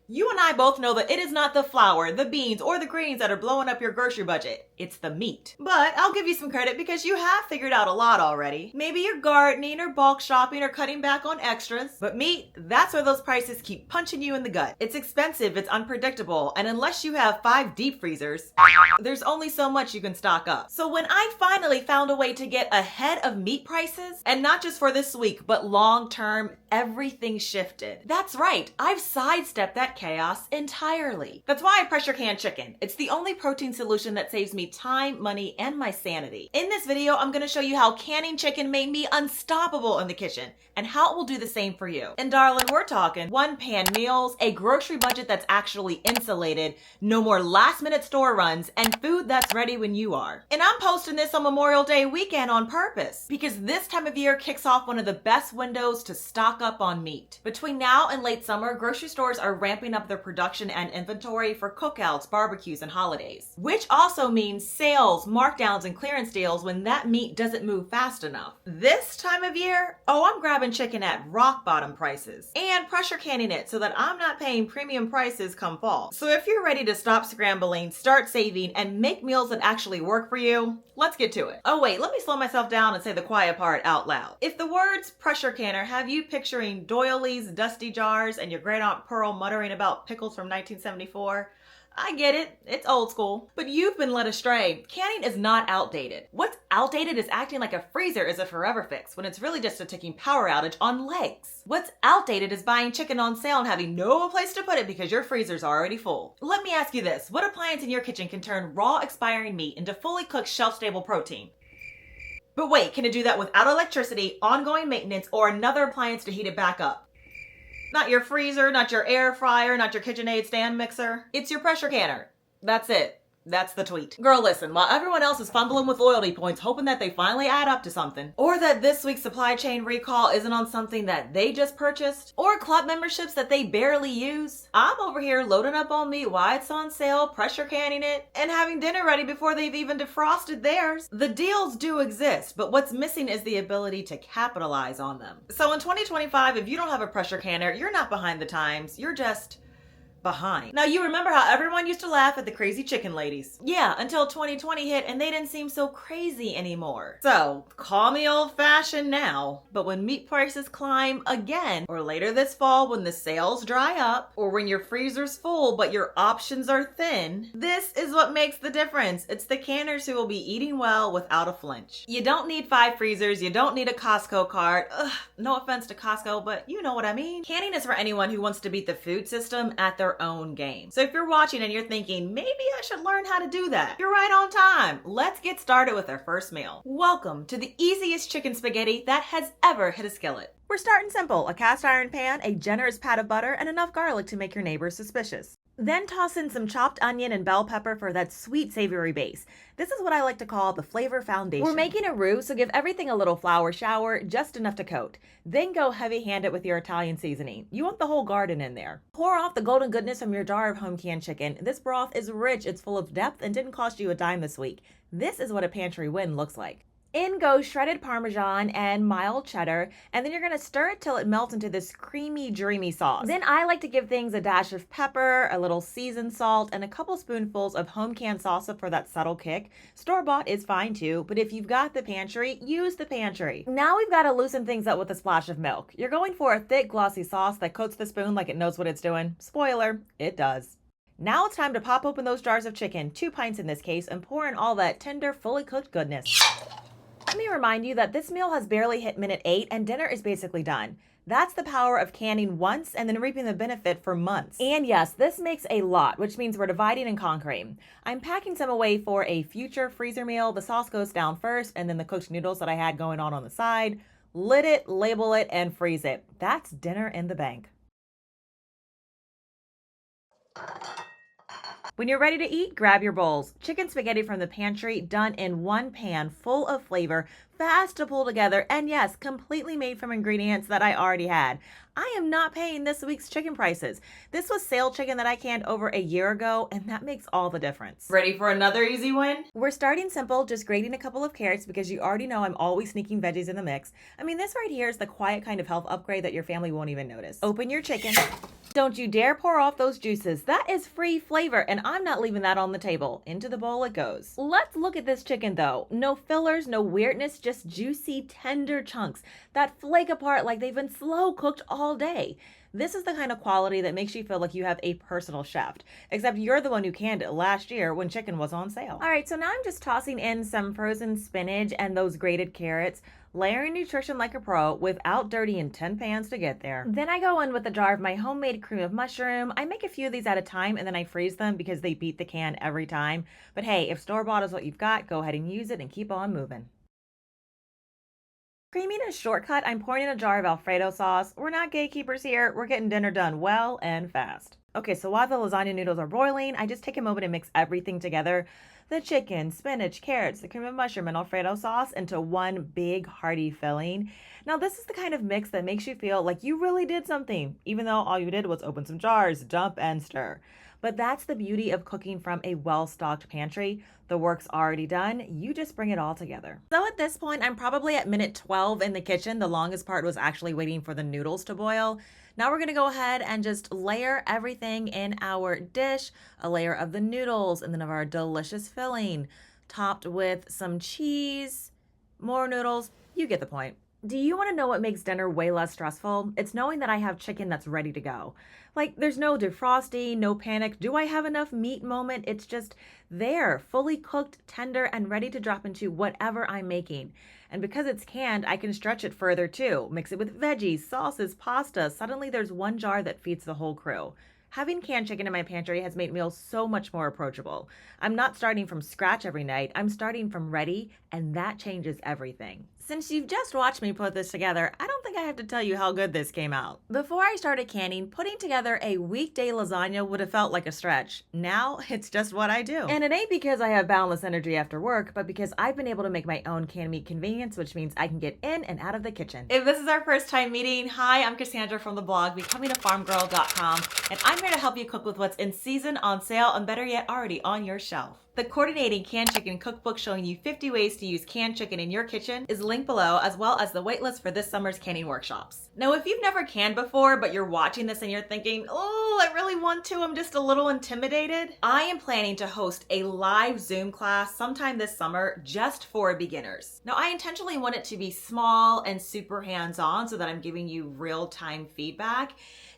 You and I both know that it is not the flour, the beans, or the greens that are blowing up your grocery budget. It's the meat. But I'll give you some credit because you have figured out a lot already. Maybe you're gardening or bulk shopping or cutting back on extras. But meat, that's where those prices keep punching you in the gut. It's expensive, it's unpredictable, and unless you have 5 deep freezers, there's only so much you can stock up. So when I finally found a way to get ahead of meat prices, and not just for this week, but long term, everything shifted. That's right, I've sidestepped that chaos entirely. That's why I pressure can chicken. It's the only protein solution that saves me time, money, and my sanity. In this video, I'm gonna show you how canning chicken made me unstoppable in the kitchen and how it will do the same for you. And darling, we're talking 1-pan meals, a grocery budget that's actually insulated, no more last-minute store runs, and food that's ready when you are. And I'm posting this on Memorial Day weekend on purpose because this time of year kicks off one of the best windows to stock up on meat. Between now and late summer, grocery stores are ramping up their production and inventory for cookouts, barbecues, and holidays, which also means sales, markdowns, and clearance deals when that meat doesn't move fast enough. This time of year, I'm grabbing chicken at rock bottom prices and pressure canning it so that I'm not paying premium prices come fall. So if you're ready to stop scrambling, start saving, and make meals that actually work for you, let's get to it. Oh wait, let me slow myself down and say the quiet part out loud. If the words pressure canner have you picturing doilies, dusty jars, and your great aunt Pearl muttering about pickles from 1974, I get it, it's old school. But you've been led astray. Canning is not outdated. What's outdated is acting like a freezer is a forever fix when it's really just a ticking power outage on legs. What's outdated is buying chicken on sale and having no place to put it because your freezer's already full. Let me ask you this, what appliance in your kitchen can turn raw expiring meat into fully cooked shelf-stable protein? But wait, can it do that without electricity, ongoing maintenance, or another appliance to heat it back up? Not your freezer, not your air fryer, not your KitchenAid stand mixer. It's your pressure canner. That's it. That's the tweet. Girl, listen, while everyone else is fumbling with loyalty points, hoping that they finally add up to something, or that this week's supply chain recall isn't on something that they just purchased, or club memberships that they barely use, I'm over here loading up on meat while it's on sale, pressure canning it, and having dinner ready before they've even defrosted theirs. The deals do exist, but what's missing is the ability to capitalize on them. So in 2025, if you don't have a pressure canner, you're not behind the times, you're just behind. Now you remember how everyone used to laugh at the crazy chicken ladies. Yeah, until 2020 hit and they didn't seem so crazy anymore. So, call me old-fashioned now, but when meat prices climb again, or later this fall when the sales dry up, or when your freezer's full but your options are thin, this is what makes the difference. It's the canners who will be eating well without a flinch. You don't need 5 freezers, you don't need a Costco cart. Ugh, no offense to Costco, but you know what I mean. Canning is for anyone who wants to beat the food system at their own game. So if you're watching and you're thinking, maybe I should learn how to do that, you're right on time. Let's get started with our first meal. Welcome to the easiest chicken spaghetti that has ever hit a skillet. We're starting simple, a cast iron pan, a generous pat of butter, and enough garlic to make your neighbors suspicious. Then toss in some chopped onion and bell pepper for that sweet savory base. This is what I like to call the flavor foundation. We're making a roux, so give everything a little flour shower, just enough to coat. Then go heavy-handed with your Italian seasoning. You want the whole garden in there. Pour off the golden goodness from your jar of home canned chicken. This broth is rich, it's full of depth, and didn't cost you a dime this week. This is what a pantry win looks like. In goes shredded Parmesan and mild cheddar, and then you're gonna stir it till it melts into this creamy, dreamy sauce. Then I like to give things a dash of pepper, a little seasoned salt, and a couple spoonfuls of home canned salsa for that subtle kick. Store-bought is fine too, but if you've got the pantry, use the pantry. Now we've gotta loosen things up with a splash of milk. You're going for a thick, glossy sauce that coats the spoon like it knows what it's doing. Spoiler, it does. Now it's time to pop open those jars of chicken, 2 pints in this case, and pour in all that tender, fully cooked goodness. Let me remind you that this meal has barely hit minute 8 and dinner is basically done. That's the power of canning once and then reaping the benefit for months. And yes, this makes a lot, which means we're dividing and conquering. I'm packing some away for a future freezer meal. The sauce goes down first and then the cooked noodles that I had going on the side. Lid it, label it, and freeze it. That's dinner in the bank. When you're ready to eat, grab your bowls. Chicken spaghetti from the pantry, done in 1 pan, full of flavor, fast to pull together, and yes, completely made from ingredients that I already had. I am not paying this week's chicken prices. This was sale chicken that I canned over a year ago, and that makes all the difference. Ready for another easy win? We're starting simple, just grating a couple of carrots because you already know I'm always sneaking veggies in the mix. I mean, this right here is the quiet kind of health upgrade that your family won't even notice. Open your chicken. Don't you dare pour off those juices. That is free flavor, and I'm not leaving that on the table. Into the bowl it goes. Let's look at this chicken though. No fillers, no weirdness, just juicy, tender chunks that flake apart like they've been slow cooked all day. This is the kind of quality that makes you feel like you have a personal chef, except you're the one who canned it last year when chicken was on sale. All right, so now I'm just tossing in some frozen spinach and those grated carrots, layering nutrition like a pro without dirtying 10 pans to get there. Then I go in with a jar of my homemade cream of mushroom. I make a few of these at a time and then I freeze them because they beat the can every time. But hey, if store-bought is what you've got, go ahead and use it and keep on moving. Creaming a shortcut, I'm pouring in a jar of Alfredo sauce. We're not gatekeepers here. We're getting dinner done well and fast. Okay, so while the lasagna noodles are boiling, I just take a moment and mix everything together. The chicken, spinach, carrots, the cream of mushroom, and Alfredo sauce into one big hearty filling. Now this is the kind of mix that makes you feel like you really did something, even though all you did was open some jars, dump, and stir. But that's the beauty of cooking from a well-stocked pantry. The work's already done, you just bring it all together. So at this point, I'm probably at minute 12 in the kitchen. The longest part was actually waiting for the noodles to boil. Now we're gonna go ahead and just layer everything in our dish, a layer of the noodles and then of our delicious filling, topped with some cheese, more noodles, you get the point. Do you want to know what makes dinner way less stressful? It's knowing that I have chicken that's ready to go. Like, there's no defrosting, no panic, do I have enough meat moment? It's just there, fully cooked, tender, and ready to drop into whatever I'm making. And because it's canned, I can stretch it further too. Mix it with veggies, sauces, pasta. Suddenly there's one jar that feeds the whole crew. Having canned chicken in my pantry has made meals so much more approachable. I'm not starting from scratch every night, I'm starting from ready, and that changes everything. Since you've just watched me put this together, I don't think I have to tell you how good this came out. Before I started canning, putting together a weekday lasagna would have felt like a stretch. Now, it's just what I do. And it ain't because I have boundless energy after work, but because I've been able to make my own canned meat convenience, which means I can get in and out of the kitchen. If this is our first time meeting, hi, I'm Cassandra from the blog becomingafarmgirl.com, and I'm here to help you cook with what's in season, on sale, and better yet, already on your shelf. The Coordinating Canned Chicken Cookbook showing you 50 ways to use canned chicken in your kitchen is linked below, as well as the waitlist for this summer's canning workshops. Now, if you've never canned before, but you're watching this and you're thinking, oh, I really want to, I'm just a little intimidated, I am planning to host a live Zoom class sometime this summer just for beginners. Now, I intentionally want it to be small and super hands-on so that I'm giving you real-time feedback,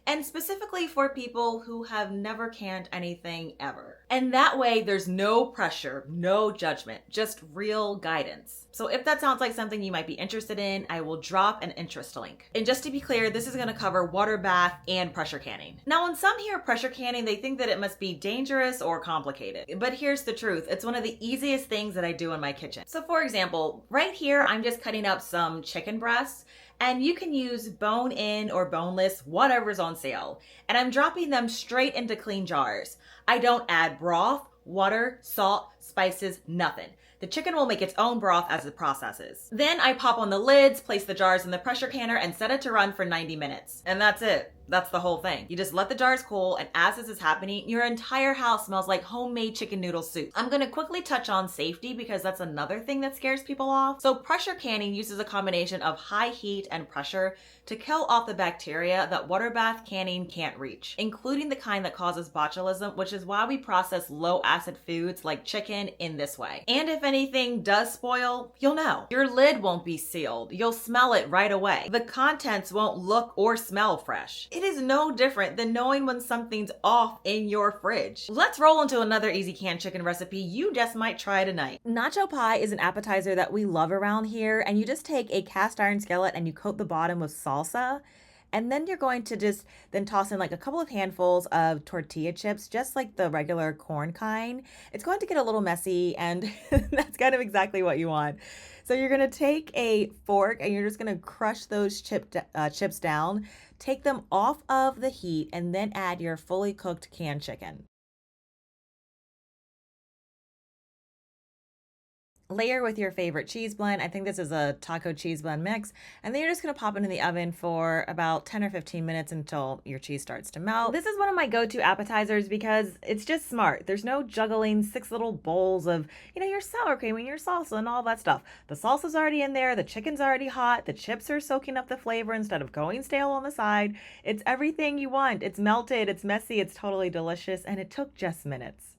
and specifically for people who have never canned anything ever. And that way there's no pressure, no judgment, just real guidance. So if that sounds like something you might be interested in, I will drop an interest link. And just to be clear, this is gonna cover water bath and pressure canning. Now, when some hear pressure canning, they think that it must be dangerous or complicated. But here's the truth, it's one of the easiest things that I do in my kitchen. So for example, right here, I'm just cutting up some chicken breasts, and you can use bone-in or boneless, whatever's on sale. And I'm dropping them straight into clean jars. I don't add broth, water, salt, spices, nothing. The chicken will make its own broth as it processes. Then I pop on the lids, place the jars in the pressure canner, and set it to run for 90 minutes. And that's it. That's the whole thing. You just let the jars cool, and as this is happening, your entire house smells like homemade chicken noodle soup. I'm gonna quickly touch on safety because that's another thing that scares people off. So pressure canning uses a combination of high heat and pressure to kill off the bacteria that water bath canning can't reach, including the kind that causes botulism, which is why we process low acid foods like chicken in this way. And if anything does spoil, you'll know. Your lid won't be sealed. You'll smell it right away. The contents won't look or smell fresh. It is no different than knowing when something's off in your fridge. Let's roll into another easy canned chicken recipe you just might try tonight. Nacho pie is an appetizer that we love around here, and you just take a cast iron skillet and you coat the bottom with salsa. And then you're going to just then toss in like a couple of handfuls of tortilla chips, just like the regular corn kind. It's going to get a little messy, and that's kind of exactly what you want. So you're going to take a fork and you're just going to crush those chips down, take them off of the heat, and then add your fully cooked canned chicken. Layer with your favorite cheese blend. I think this is a taco cheese blend mix. And then you're just gonna pop it in the oven for about 10 or 15 minutes until your cheese starts to melt. This is one of my go-to appetizers because it's just smart. There's no juggling 6 little bowls of, your sour cream and your salsa and all that stuff. The salsa's already in there, the chicken's already hot, the chips are soaking up the flavor instead of going stale on the side. It's everything you want. It's melted, it's messy, it's totally delicious, and it took just minutes.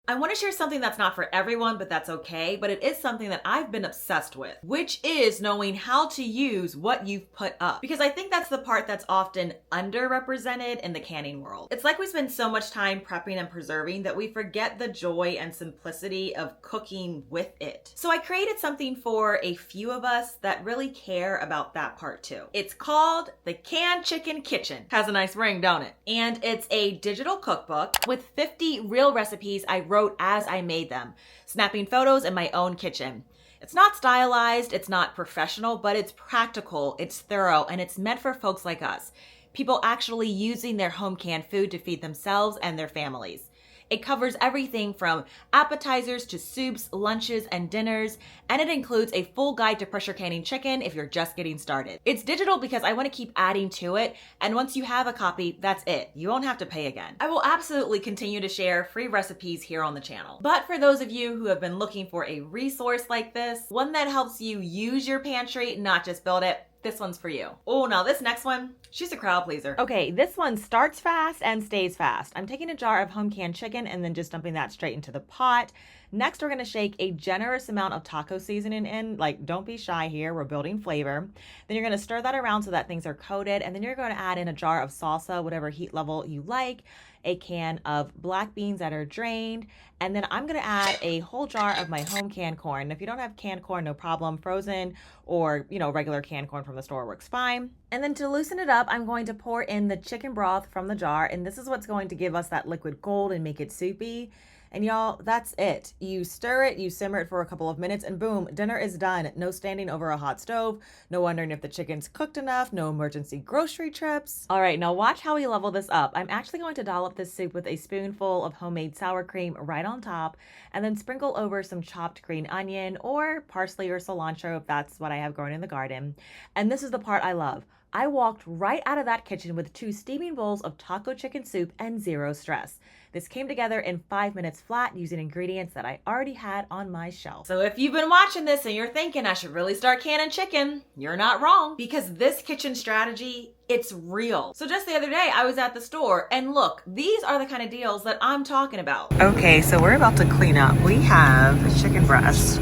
I want to share something that's not for everyone, but that's okay. But it is something that I've been obsessed with, which is knowing how to use what you've put up. Because I think that's the part that's often underrepresented in the canning world. It's like we spend so much time prepping and preserving that we forget the joy and simplicity of cooking with it. So I created something for a few of us that really care about that part too. It's called the Canned Chicken Kitchen. Has a nice ring, don't it? And it's a digital cookbook with 50 real recipes I wrote as I made them, snapping photos in my own kitchen. It's not stylized, it's not professional, but it's practical, it's thorough, and it's meant for folks like us, people actually using their home canned food to feed themselves and their families. It covers everything from appetizers to soups, lunches, and dinners, and it includes a full guide to pressure canning chicken if you're just getting started. It's digital because I want to keep adding to it, and once you have a copy, that's it. You won't have to pay again. I will absolutely continue to share free recipes here on the channel. But for those of you who have been looking for a resource like this, one that helps you use your pantry, not just build it, this one's for you. Oh, now this next one, she's a crowd pleaser. Okay, this one starts fast and stays fast. I'm taking a jar of home canned chicken and then just dumping that straight into the pot. Next, we're gonna shake a generous amount of taco seasoning in. Like, don't be shy here, we're building flavor. Then you're gonna stir that around so that things are coated, and then you're gonna add in a jar of salsa, whatever heat level you like, a can of black beans that are drained, and then I'm gonna add a whole jar of my home canned corn. If you don't have canned corn, no problem. Frozen or, regular canned corn from the store works fine. And then to loosen it up, I'm going to pour in the chicken broth from the jar, and this is what's going to give us that liquid gold and make it soupy. And y'all, that's it. You stir it, you simmer it for a couple of minutes, and boom, dinner is done. No standing over a hot stove, no wondering if the chicken's cooked enough, no emergency grocery trips. All right, now watch how we level this up. I'm actually going to dollop this soup with a spoonful of homemade sour cream right on top, and then sprinkle over some chopped green onion or parsley or cilantro if that's what I have growing in the garden. And this is the part I love. I walked right out of that kitchen with 2 steaming bowls of taco chicken soup and 0 stress. This came together in 5 minutes flat using ingredients that I already had on my shelf. So if you've been watching this and you're thinking I should really start canning chicken, you're not wrong, because this kitchen strategy, it's real. So just the other day, I was at the store and look, these are the kind of deals that I'm talking about. Okay, so we're about to clean up. We have a chicken breast,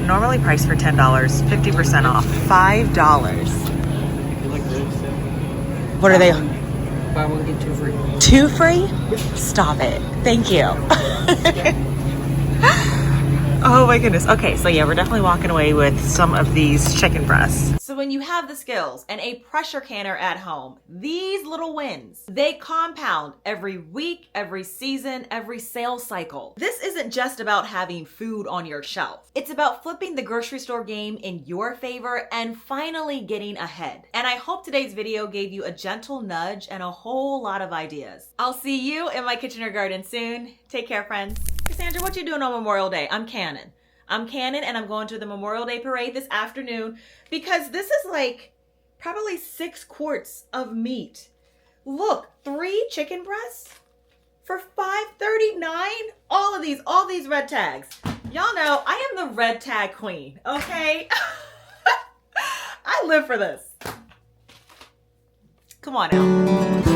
normally priced for $10, 50% off, $5. What are they? Buy one, get 2 free. 2 free? Stop it. Thank you. Oh my goodness. Okay, so yeah, we're definitely walking away with some of these chicken breasts. So when you have the skills and a pressure canner at home, these little wins, they compound every week, every season, every sales cycle. This isn't just about having food on your shelf. It's about flipping the grocery store game in your favor and finally getting ahead. And I hope today's video gave you a gentle nudge and a whole lot of ideas. I'll see you in my kitchen or garden soon. Take care, friends. Cassandra, what you doing on Memorial Day? I'm canning and I'm going to the Memorial Day parade this afternoon because this is like probably 6 quarts of meat. Look, 3 chicken breasts for $5.39. All these red tags. Y'all know I am the red tag queen, okay? I live for this. Come on now.